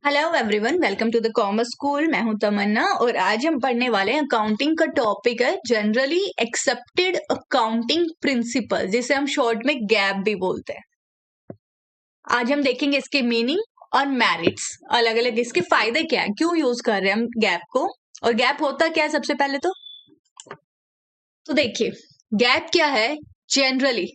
Hello everyone, welcome to the commerce school. मैं हूं तमन्ना और आज हम पढ़ने वाले हैं अकाउंटिंग का टॉपिक है जनरली एक्सेप्टेड अकाउंटिंग प्रिंसिपल, जिसे हम शॉर्ट में गैप भी बोलते हैं। आज हम देखेंगे इसके मीनिंग और मेरिट्स, अलग अलग इसके फायदे क्या है, क्यों यूज कर रहे हैं हम गैप को, और गैप होता क्या है। सबसे पहले तो देखिए, गैप क्या है। जनरली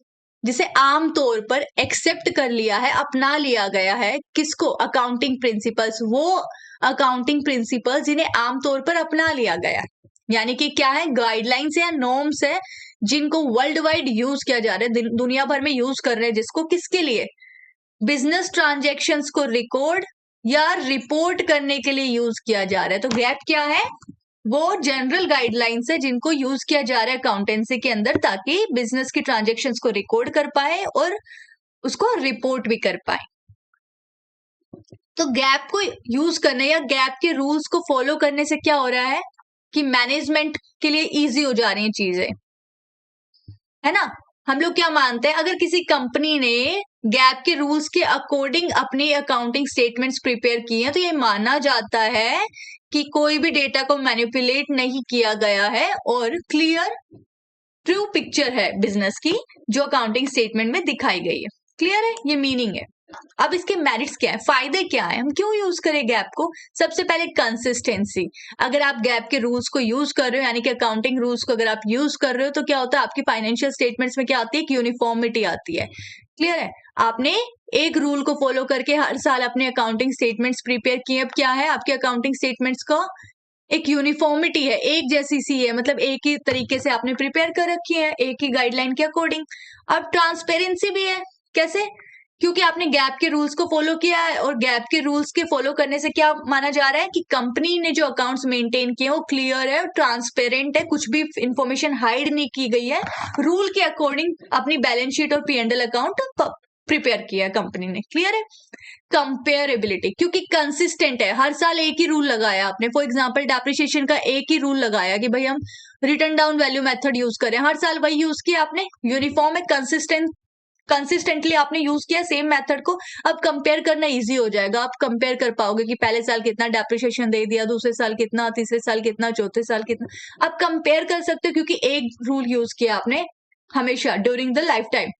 जिसे आम तौर पर एक्सेप्ट कर लिया है, अपना लिया गया है, किसको? Accounting principles. वो अकाउंटिंग प्रिंसिपल्स जिन्हें आम तौर पर अपना लिया गया है, यानी कि क्या है, गाइडलाइंस या नॉर्म्स है जिनको वर्ल्ड वाइड यूज किया जा रहा है, दुनिया भर में यूज कर रहे हैं, जिसको किसके लिए? बिजनेस ट्रांजैक्शंस को रिकॉर्ड या रिपोर्ट करने के लिए यूज किया जा रहा है। तो गैप क्या है? वो जनरल गाइडलाइंस है जिनको यूज किया जा रहा है अकाउंटेंसी के अंदर, ताकि बिजनेस की ट्रांजैक्शंस को रिकॉर्ड कर पाए और उसको रिपोर्ट भी कर पाए। तो गैप को यूज करने या गैप के रूल्स को फॉलो करने से क्या हो रहा है कि मैनेजमेंट के लिए इजी हो जा रही हैं चीजें, है ना। हम लोग क्या मानते हैं, अगर किसी कंपनी ने गैप के रूल्स के अकॉर्डिंग अपनी अकाउंटिंग स्टेटमेंट्स प्रिपेयर किए हैं, तो ये माना जाता है कि कोई भी डेटा को मैनिपुलेट नहीं किया गया है और क्लियर ट्रू पिक्चर है बिजनेस की, जो अकाउंटिंग स्टेटमेंट में दिखाई गई है। क्लियर है, ये मीनिंग है। अब इसके मेरिट्स क्या है, फायदे क्या है, हम क्यों यूज करें गैप को? सबसे पहले कंसिस्टेंसी। अगर आप गैप के रूल्स को यूज कर रहे हो, यानी कि अकाउंटिंग रूल्स को अगर आप यूज कर रहे हो, तो क्या होता है, आपकी फाइनेंशियल स्टेटमेंट्स में क्या आती है, यूनिफॉर्मिटी आती है। क्लियर है, आपने एक रूल को फॉलो करके हर साल अपने अकाउंटिंग स्टेटमेंट्स प्रिपेयर किए। अब क्या है, आपके अकाउंटिंग स्टेटमेंट्स का एक यूनिफॉर्मिटी है, एक जैसी सी है, मतलब एक ही तरीके से आपने प्रिपेयर कर रखी है, एक ही गाइडलाइन के अकॉर्डिंग। अब ट्रांसपेरेंसी भी है। कैसे? क्योंकि आपने गैप के रूल्स को फॉलो किया है, और गैप के रूल्स के फॉलो करने से क्या माना जा रहा है कि कंपनी ने जो अकाउंट्स मेंटेन किए वो क्लियर है, ट्रांसपेरेंट है, कुछ भी इंफॉर्मेशन हाइड नहीं की गई है, रूल के अकॉर्डिंग अपनी बैलेंस शीट और P&L अकाउंट प्रिपेयर किया है कंपनी ने। क्लियर है। कंपेरेबिलिटी, क्योंकि कंसिस्टेंट है, हर साल एक ही रूल लगाया आपने। फॉर एग्जांपल डेप्रिसिएशन का एक ही रूल लगाया कि भाई हम return down value method use करें, हर साल वही यूज किया आपने, यूनिफॉर्म है, कंसिस्टेंटली आपने यूज किया सेम मेथड को। अब कंपेयर करना इजी हो जाएगा, आप कंपेयर कर पाओगे कि पहले साल कितना डेप्रिसिएशन दे दिया, दूसरे साल कितना, तीसरे साल कितना, चौथे साल कितना। आप कंपेयर कर सकते हो क्योंकि एक रूल यूज किया आपने हमेशा ड्यूरिंग द लाइफ टाइम।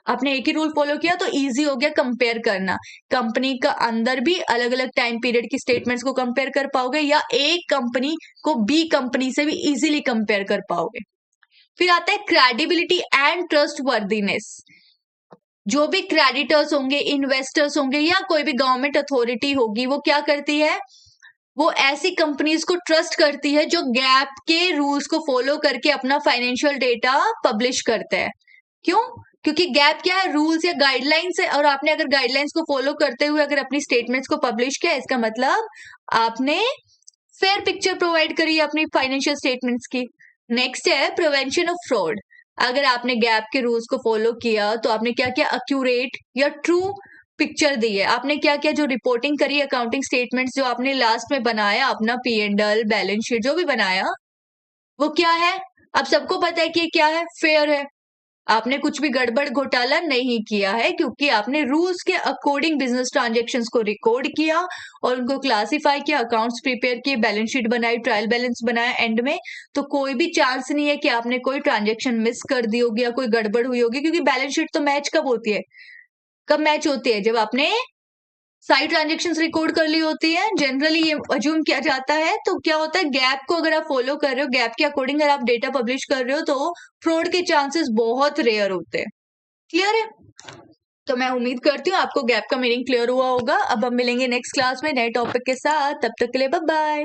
आपने एक ही रूल फॉलो किया तो इजी हो गया कंपेयर करना। कंपनी का अंदर भी अलग अलग टाइम पीरियड की स्टेटमेंट्स को कंपेयर कर पाओगे, या एक कंपनी को बी कंपनी से भी इजीली कंपेयर कर पाओगे। फिर आता है क्रेडिबिलिटी एंड ट्रस्ट वर्दीनेस। जो भी क्रेडिटर्स होंगे, इन्वेस्टर्स होंगे, या कोई भी गवर्नमेंट अथॉरिटी होगी, वो क्या करती है, वो ऐसी कंपनीज को ट्रस्ट करती है जो गैप के रूल्स को फॉलो करके अपना फाइनेंशियल डेटा पब्लिश करते हैं। क्यों? क्योंकि गैप क्या है, रूल्स या गाइडलाइंस है, और आपने अगर गाइडलाइंस को फॉलो करते हुए अगर अपनी स्टेटमेंट्स को पब्लिश किया, इसका मतलब आपने फेयर पिक्चर प्रोवाइड करी है अपनी फाइनेंशियल स्टेटमेंट्स की। नेक्स्ट है प्रिवेंशन ऑफ फ्रॉड। अगर आपने गैप के रूल्स को फॉलो किया तो आपने क्या किया, एक्यूरेट या ट्रू पिक्चर दी है। आपने क्या किया, जो रिपोर्टिंग करी अकाउंटिंग स्टेटमेंट्स जो आपने लास्ट में बनाया, अपना P&L बैलेंस शीट जो भी बनाया, वो क्या है, अब सबको पता है कि क्या है, फेयर है। आपने कुछ भी गड़बड़ घोटाला नहीं किया है, क्योंकि आपने रूल्स के अकॉर्डिंग बिजनेस ट्रांजैक्शंस को रिकॉर्ड किया और उनको क्लासिफाई किया, अकाउंट्स प्रिपेयर किए, बैलेंस शीट बनाई, ट्रायल बैलेंस बनाया एंड में। तो कोई भी चांस नहीं है कि आपने कोई ट्रांजैक्शन मिस कर दी होगी या कोई गड़बड़ हुई होगी, क्योंकि बैलेंस शीट तो मैच कब होती है, कब मैच होती है, जब आपने सारी ट्रांजेक्शन्स रिकॉर्ड कर ली होती है। जनरली ये अज्यूम किया जाता है। तो क्या होता है, गैप को अगर आप फॉलो कर रहे हो, गैप के अकॉर्डिंग अगर आप डेटा पब्लिश कर रहे हो, तो फ्रॉड के चांसेस बहुत रेयर होते हैं। क्लियर है। तो मैं उम्मीद करती हूँ आपको गैप का मीनिंग क्लियर हुआ होगा। अब हम मिलेंगे नेक्स्ट क्लास में नए टॉपिक के साथ, तब तक के लिए बाय बाय।